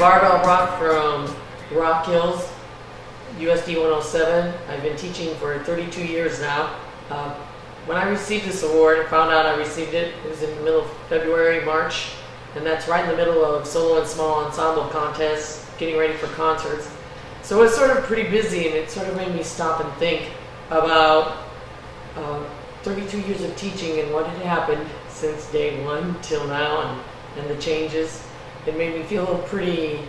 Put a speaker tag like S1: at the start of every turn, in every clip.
S1: Barbara Elbracht from Rock Hills, USD 107. I've been teaching for 32 years now. When I received this award, I found out I received it. It was in the middle of February, March, and that's right in the middle of solo and small ensemble contests, getting ready for concerts. So it was sort of pretty busy, and it sort of made me stop and think about 32 years of teaching and what had happened since day one till now, and the changes. It made me feel pretty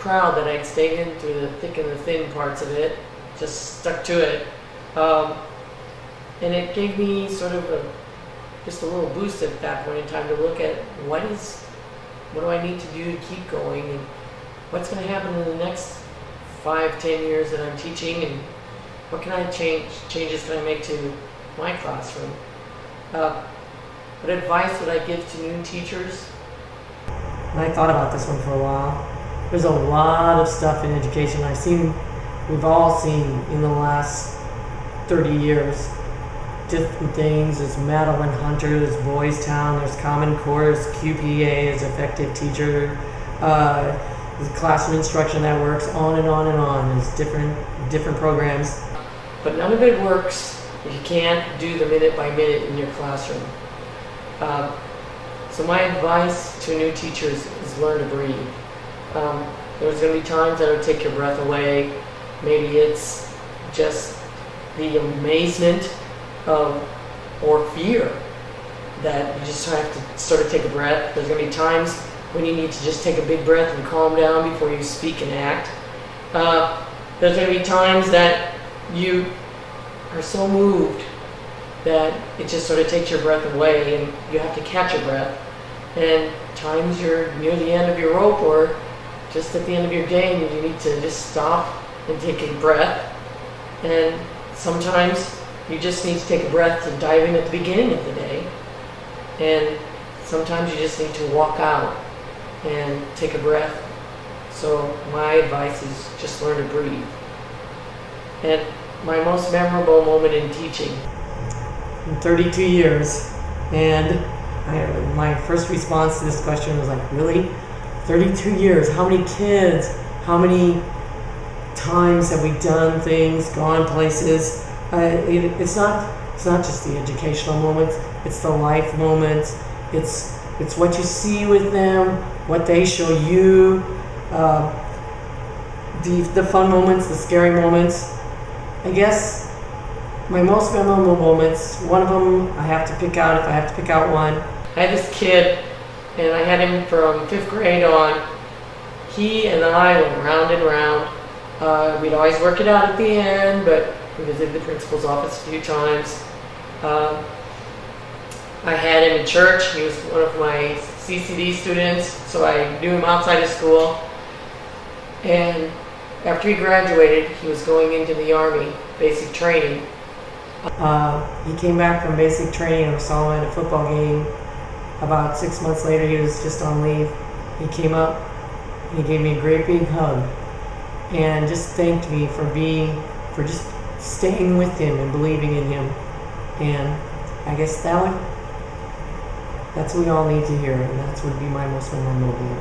S1: proud that I'd stayed in through the thick and the thin parts of it, just stuck to it. And it gave me sort of just a little boost at that point in time to look at what do I need to do to keep going, and what's going to happen in the next 5-10 years that I'm teaching, and what changes can I make to my classroom. What advice would I give to new teachers? And I thought about this one for a while. There's a lot of stuff in education we've all seen in the last 30 years. Different things. There's Madeline Hunter, there's Boys Town, there's Common Core, there's QPA, there's Effective Teacher, there's classroom instruction that works, on and on and on. There's different programs. But none of it works if you can't do the minute by minute in your classroom. So my advice to new teachers is learn to breathe. There's going to be times that it'll take your breath away. Maybe it's just the amazement or fear that you just have to sort of take a breath. There's going to be times when you need to just take a big breath and calm down before you speak and act. There's going to be times that you are so moved that it just sort of takes your breath away and you have to catch your breath. And times you're near the end of your rope or just at the end of your day and you need to just stop and take a breath. And sometimes you just need to take a breath to dive in at the beginning of the day. And sometimes you just need to walk out and take a breath. So my advice is just learn to breathe. And my most memorable moment in teaching in 32 years, and my first response to this question was like, really? 32 years, how many kids, how many times have we done things, gone places? It's not just the educational moments, it's the life moments, it's what you see with them, what they show you, the fun moments, the scary moments. I guess my most memorable moments, one of them I have to pick out, if I have to pick out one. I had this kid, and I had him from 5th grade on. He and I went round and round. We'd always work it out at the end, but we visited the principal's office a few times. I had him in church. He was one of my CCD students, so I knew him outside of school. And after he graduated, he was going into the Army, basic training. He came back from basic training. I saw him at a football game. About 6 months later, he was just on leave. He came up, and he gave me a great big hug, and just thanked me for just staying with him and believing in him. And I guess that's what we all need to hear, and that would be my most memorable.